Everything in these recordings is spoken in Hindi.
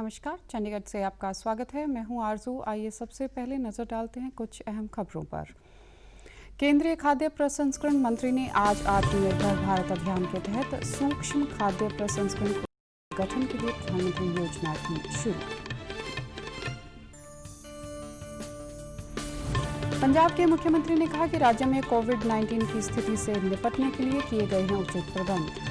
नमस्कार, चंडीगढ़ से आपका स्वागत है। मैं हूं आरजू। आइए सबसे पहले नजर डालते हैं कुछ अहम खबरों पर। केंद्रीय खाद्य प्रसंस्करण मंत्री ने आज आत्मनिर्भर भारत अभियान के तहत सूक्ष्म खाद्य प्रसंस्करण गठन के लिए प्रधानमंत्री योजना की शुरू। पंजाब के मुख्यमंत्री ने कहा कि राज्य में कोविड-19 की स्थिति से निपटने के लिए किए गए हैं उचित प्रबंध।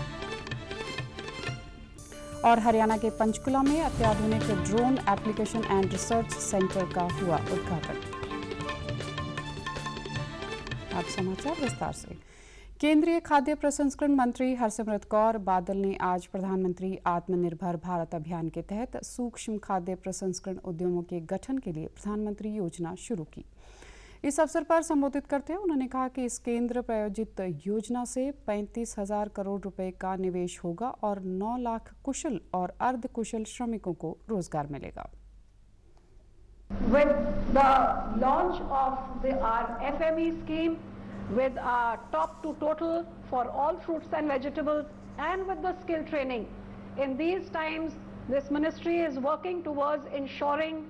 और हरियाणा के पंचकुला में अत्याधुनिक drone application and research centre का हुआ उद्घाटन। अब समाचार विस्तार से। केंद्रीय खाद्य प्रसंस्करण मंत्री हरसिमरत कौर बादल ने आज प्रधानमंत्री आत्मनिर्भर भारत अभियान के तहत सूक्ष्म खाद्य प्रसंस्करण उद्यमों के गठन के लिए प्रधानमंत्री योजना शुरू की। इस अवसर पर संबोधित करते हुए उन्होंने कहा कि इस केंद्र प्रायोजित योजना से 35,000 करोड़ रुपए का निवेश होगा और 9 लाख कुशल और अर्ध कुशल श्रमिकों को रोजगार मिलेगा। With the launch of our FME scheme, with our top to total for all fruits and vegetables, and with the skill training, in these times, this ministry is working towards ensuring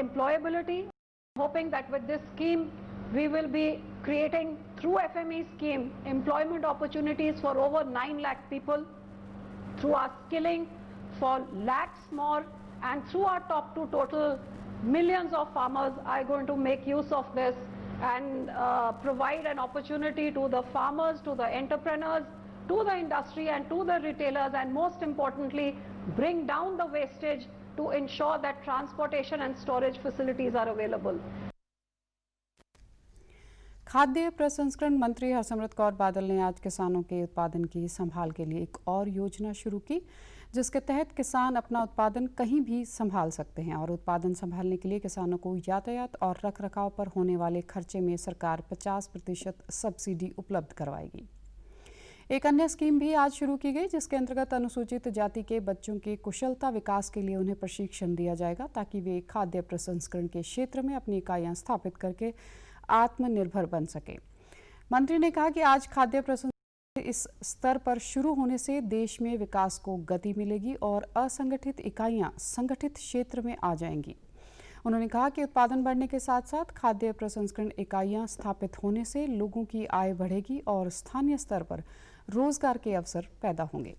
employability. Hoping that with this scheme we will be creating through FME scheme employment opportunities for over 9 lakh people, through our skilling for lakhs more, and through our top to total millions of farmers are going to make use of this and provide an opportunity to the farmers, to the entrepreneurs, to the industry and to the retailers, and most importantly bring down the wastage to ensure that transportation and storage facilities are available. खाद्य प्रसंस्करण मंत्री हरसिमरत कौर बादल ने आज किसानों के उत्पादन की संभाल के लिए एक और योजना शुरू की, जिसके तहत किसान अपना उत्पादन कहीं भी संभाल सकते हैं और उत्पादन संभालने के लिए किसानों को यातायात और रखरखाव पर होने वाले खर्चे में सरकार 50% सब्सिडी उपलब्ध करवाएगी। एक अन्य स्कीम भी आज शुरू की गई, जिसके अंतर्गत अनुसूचित जाति के बच्चों के कुशलता विकास के लिए उन्हें प्रशिक्षण दिया जाएगा ताकि वे खाद्य प्रसंस्करण के क्षेत्र में अपनी इकाइयां स्थापित करके आत्मनिर्भर बन सके। मंत्री ने कहा कि आज खाद्य प्रसंस्करण इस स्तर पर शुरू होने से देश में विकास को गति मिलेगी और असंगठित इकाइयां संगठित क्षेत्र में आ जाएंगी। उन्होंने कहा कि उत्पादन बढ़ने के साथ साथ खाद्य प्रसंस्करण इकाइयां स्थापित होने से लोगों की आय बढ़ेगी और स्थानीय स्तर पर रोजगार के अवसर पैदा होंगे।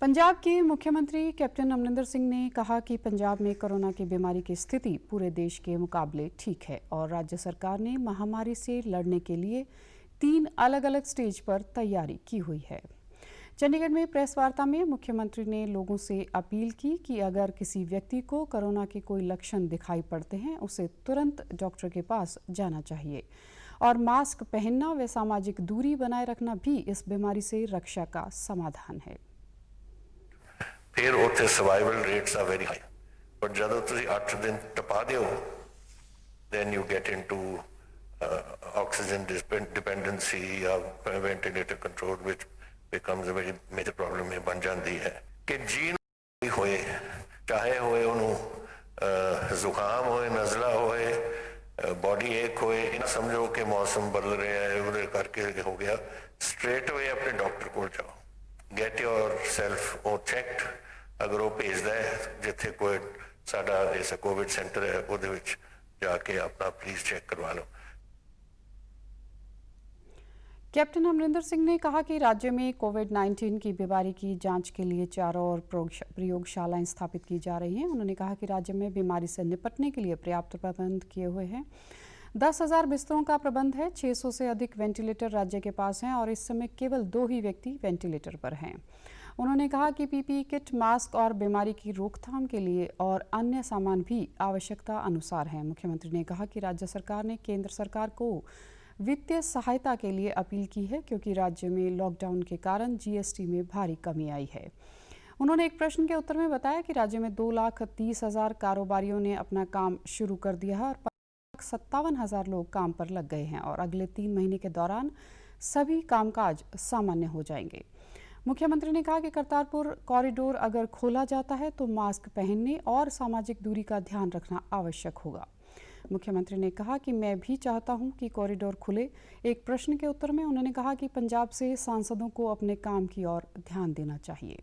पंजाब के मुख्यमंत्री कैप्टन अमरिंदर सिंह ने कहा कि पंजाब में कोरोना की बीमारी की स्थिति पूरे देश के मुकाबले ठीक है और राज्य सरकार ने महामारी से लड़ने के लिए 3 अलग-अलग स्टेज पर तैयारी की हुई है। चंडीगढ़ में प्रेस वार्ता में मुख्यमंत्री ने लोगों से अपील की कि अगर किसी व्यक्ति को कोरोना के कोई लक्षण दिखाई पड़ते हैं, उसे तुरंत डॉक्टर के पास जाना चाहिए और मास्क पहनना व सामाजिक दूरी बनाए रखना भी इस बीमारी से रक्षा का समाधान है। फिर उत्थे survival rates are very high, but जदों तुसीं 8 दिन टपा दिओ then you get into oxygen dependency या ventilator control, which becomes a very major problem में बन जाती है कि जीन होए, चाहे होए उन्होंने जुकाम होए, नज़ला होए, बॉडी एक होए, ना समझो कि मौसम बदल रहा है उधर करके हो गया, स्ट्रेट वे अपने डॉक्टर को जाओ, गेट योर सेल्फ ओ चेक्ड। अगर वो भेजता है जिथे कोई साडा ऐसा कोविड सेंटर है उहदे विच जाके अपना प्लीज चेक करवा लो। कैप्टन अमरिंदर सिंह ने कहा कि राज्य में कोविड-19 की बीमारी की जांच के लिए चारों ओर प्रयोगशालाएं स्थापित की जा रही हैं। उन्होंने कहा कि राज्य में बीमारी से निपटने के लिए पर्याप्त प्रबंध किए हुए हैं। 10,000 बिस्तरों का प्रबंध है, 600 से अधिक वेंटिलेटर राज्य के पास हैं और इस समय केवल 2 ही व्यक्ति वेंटिलेटर पर हैं। उन्होंने कहा कि पीपीई किट, मास्क और बीमारी की रोकथाम के लिए और अन्य सामान भी आवश्यकता अनुसार हैं। मुख्यमंत्री ने कहा कि राज्य सरकार ने केंद्र सरकार को वित्तीय सहायता के लिए अपील की है क्योंकि राज्य में लॉकडाउन के कारण जीएसटी में भारी कमी आई है। उन्होंने एक प्रश्न के उत्तर में बताया कि राज्य में 2,30,000 कारोबारियों ने अपना काम शुरू कर दिया है और 57,000 लोग काम पर लग गए हैं और अगले 3 महीने के दौरान सभी कामकाज सामान्य हो जाएंगे। मुख्यमंत्री ने कहा कि करतारपुर कॉरिडोर अगर खोला जाता है तो मास्क पहनने और सामाजिक दूरी का ध्यान रखना आवश्यक होगा। मुख्यमंत्री ने कहा कि मैं भी चाहता हूं कि कॉरिडोर खुले। एक प्रश्न के उत्तर में उन्होंने कहा कि पंजाब से सांसदों को अपने काम की ओर ध्यान देना चाहिए।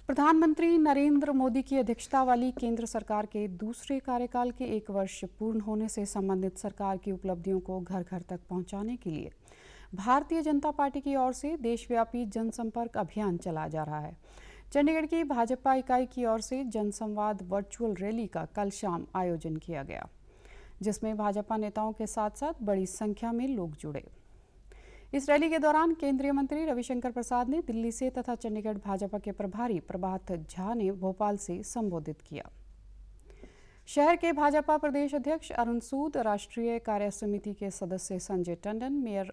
प्रधानमंत्री नरेंद्र मोदी की अध्यक्षता वाली केंद्र सरकार के दूसरे कार्यकाल के 1 वर्ष पूर्ण होने से संबंधित सरकार की उपलब्धियों को घर घर तक पहुंचाने के लिए भारतीय जनता पार्टी की ओर से देशव्यापी जनसंपर्क अभियान चलाया जा रहा है। चंडीगढ़ की भाजपा इकाई की ओर से जनसंवाद वर्चुअल रैली का कल शाम आयोजन किया गया, जिसमें भाजपा नेताओं के साथ साथ बड़ी संख्या में लोग जुड़े। इस रैली के दौरान केंद्रीय मंत्री रविशंकर प्रसाद ने दिल्ली से तथा चंडीगढ़ भाजपा के प्रभारी प्रभात झा ने भोपाल से संबोधित किया। शहर के भाजपा प्रदेश अध्यक्ष अरुण सूद, राष्ट्रीय कार्य समिति के सदस्य संजय टंडन, मेयर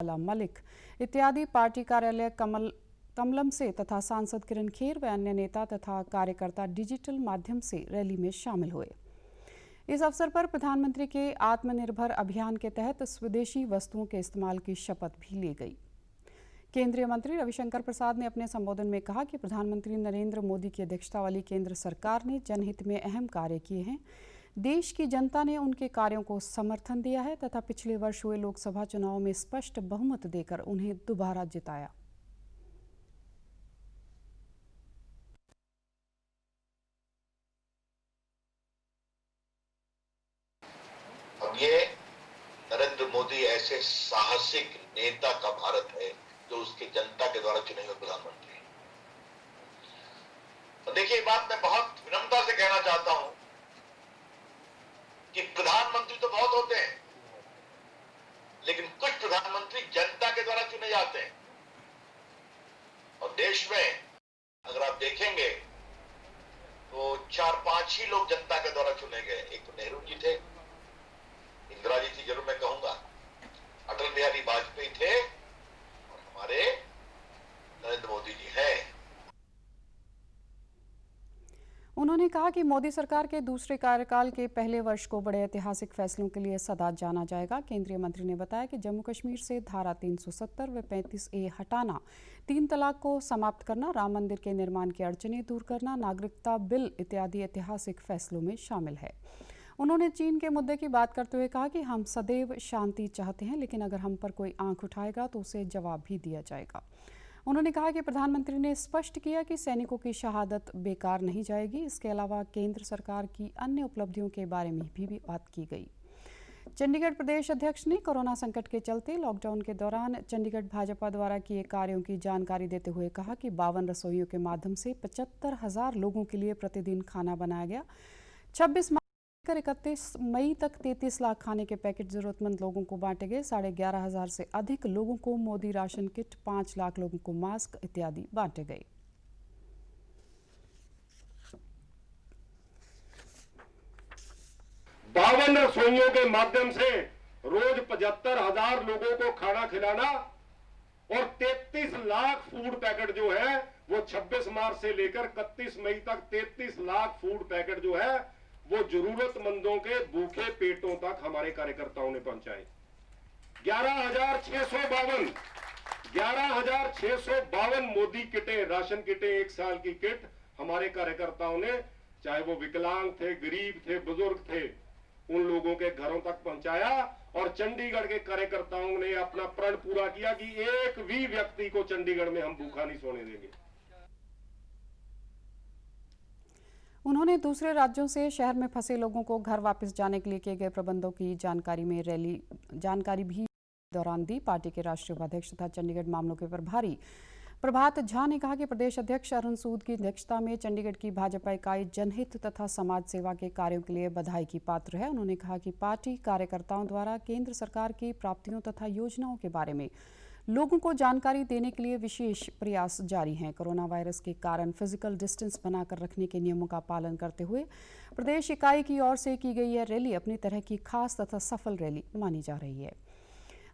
अला मलिक इत्यादि पार्टी कार्यालय कमलम से तथा सांसद किरण खेर व अन्य नेता तथा कार्यकर्ता डिजिटल माध्यम से रैली में शामिल हुए। इस अवसर पर प्रधानमंत्री के आत्मनिर्भर अभियान के तहत स्वदेशी वस्तुओं के इस्तेमाल की शपथ भी ली गई। केंद्रीय मंत्री रविशंकर प्रसाद ने अपने संबोधन में कहा कि प्रधानमंत्री नरेंद्र मोदी की अध्यक्षता वाली केंद्र सरकार ने जनहित में अहम कार्य किए हैं। देश की जनता ने उनके कार्यों को समर्थन दिया है तथा पिछले वर्ष हुए लोकसभा चुनाव में स्पष्ट बहुमत देकर उन्हें दोबारा जिताया। अब ये नरेंद्र मोदी ऐसे साहसिक नेता का भारत है जो उसकी जनता के द्वारा चुने हुए प्रधानमंत्री। तो देखिए, बात मैं बहुत विनम्रता से कहना चाहता हूं कि प्रधानमंत्री तो बहुत होते हैं, लेकिन कुछ प्रधानमंत्री जनता के द्वारा चुने जाते हैं। और देश में अगर आप देखेंगे तो 4-5 ही लोग जनता के द्वारा चुने गए। एक तो नेहरू जी थे, इंदिरा जी थी, जरूर मैं कहूंगा, अटल बिहारी वाजपेयी थे, और हमारे नरेंद्र मोदी जी हैं। उन्होंने कहा कि मोदी सरकार के दूसरे कार्यकाल के पहले वर्ष को बड़े ऐतिहासिक फैसलों के लिए सदा जाना जाएगा। केंद्रीय मंत्री ने बताया कि जम्मू कश्मीर से धारा 370 व 35A हटाना, 3 तलाक को समाप्त करना, राम मंदिर के निर्माण की अड़चनें दूर करना, नागरिकता बिल इत्यादि ऐतिहासिक फैसलों में शामिल है। उन्होंने चीन के मुद्दे की बात करते हुए कहा कि हम सदैव शांति चाहते हैं, लेकिन अगर हम पर कोई आंख उठाएगा तो उसे जवाब भी दिया जाएगा। उन्होंने कहा कि प्रधानमंत्री ने स्पष्ट किया कि सैनिकों की शहादत बेकार नहीं जाएगी। इसके अलावा केंद्र सरकार की अन्य उपलब्धियों के बारे में भी बात की गई। चंडीगढ़ प्रदेश अध्यक्ष ने कोरोना संकट के चलते लॉकडाउन के दौरान चंडीगढ़ भाजपा द्वारा किए कार्यों की जानकारी देते हुए कहा कि 52 रसोइयों के माध्यम से 75,000 लोगों के लिए प्रतिदिन खाना बनाया गया। 26 कर 31 मई तक 33 लाख खाने के पैकेट जरूरतमंद लोगों को बांटे गए। 11,500 से अधिक लोगों को मोदी राशन किट, 5 लाख लोगों को मास्क इत्यादि बांटे गए। बावन रसोइयों के माध्यम से रोज 75,000 लोगों को खाना खिलाना और 33 लाख फूड पैकेट जो है वो 26 मार्च से लेकर 31 मई तक 33 लाख फूड पैकेट जो है वो जरूरतमंदों के भूखे पेटों तक हमारे कार्यकर्ताओं ने पहुंचाए। 11,652 मोदी किटें, राशन किटें, 1 साल की किट हमारे कार्यकर्ताओं ने, चाहे वो विकलांग थे, गरीब थे, बुजुर्ग थे, उन लोगों के घरों तक पहुंचाया। और चंडीगढ़ के कार्यकर्ताओं ने अपना प्रण पूरा किया कि एक भी व्यक्ति को चंडीगढ़ में हम भूखा नहीं सोने देंगे। उन्होंने दूसरे राज्यों से शहर में फंसे लोगों को घर वापस जाने के लिए किए गए प्रबंधों की जानकारी भी दौरान दी। पार्टी के राष्ट्रीय उपाध्यक्ष तथा चंडीगढ़ मामलों के प्रभारी प्रभात झा ने कहा कि प्रदेश अध्यक्ष अरुण सूद की अध्यक्षता में चंडीगढ़ की भाजपा इकाई जनहित तथा समाज सेवा के कार्यों के लिए बधाई की पात्र है। उन्होंने कहा कि पार्टी कार्यकर्ताओं द्वारा केंद्र सरकार की प्राप्तियों तथा योजनाओं के बारे में लोगों को जानकारी देने के लिए विशेष प्रयास जारी हैं। कोरोना वायरस के कारण फिजिकल डिस्टेंस बनाकर रखने के नियमों का पालन करते हुए प्रदेश इकाई की ओर से की गई यह रैली अपनी तरह की खास तथा सफल रैली मानी जा रही है।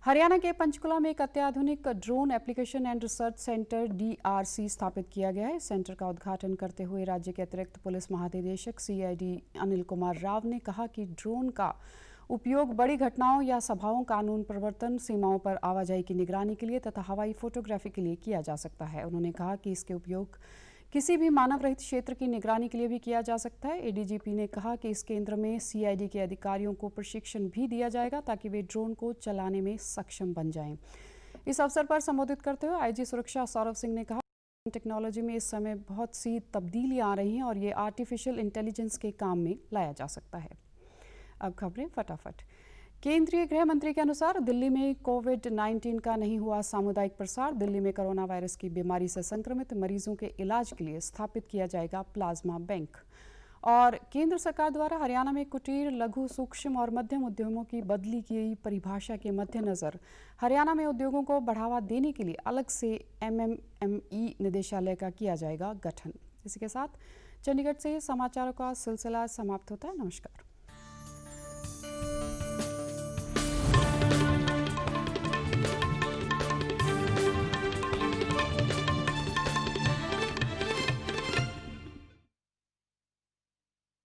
हरियाणा के पंचकुला में एक अत्याधुनिक drone application and research centre DRC स्थापित किया गया है। इस सेंटर का उद्घाटन करते हुए राज्य के अतिरिक्त पुलिस महानिदेशक CID अनिल कुमार राव ने कहा कि ड्रोन का उपयोग बड़ी घटनाओं या सभाओं, कानून प्रवर्तन, सीमाओं पर आवाजाही की निगरानी के लिए तथा हवाई फोटोग्राफी के लिए किया जा सकता है। उन्होंने कहा कि इसके उपयोग किसी भी मानव रहित क्षेत्र की निगरानी के लिए भी किया जा सकता है। ADGP ने कहा कि इस केंद्र में CID के अधिकारियों को प्रशिक्षण भी दिया जाएगा ताकि वे ड्रोन को चलाने में सक्षम बन जाएं। इस अवसर पर संबोधित करते हुए IG सुरक्षा सौरभ सिंह ने कहा टेक्नोलॉजी में इस समय बहुत सी तब्दीलियां आ रही हैं और ये आर्टिफिशियल इंटेलिजेंस के काम में लाया जा सकता है। अब खबरें फटाफट। केंद्रीय गृह मंत्री के अनुसार दिल्ली में कोविड-19 का नहीं हुआ सामुदायिक प्रसार। दिल्ली में कोरोना वायरस की बीमारी से संक्रमित मरीजों के इलाज के लिए स्थापित किया जाएगा प्लाज्मा बैंक। और केंद्र सरकार द्वारा हरियाणा में कुटीर, लघु, सूक्ष्म और मध्यम उद्यमों की बदली की परिभाषा के मद्देनजर हरियाणा में उद्योगों को बढ़ावा देने के लिए अलग से MMME निदेशालय का किया जाएगा गठन। इसी के साथ चंडीगढ़ से समाचारों का सिलसिला समाप्त होता है। नमस्कार।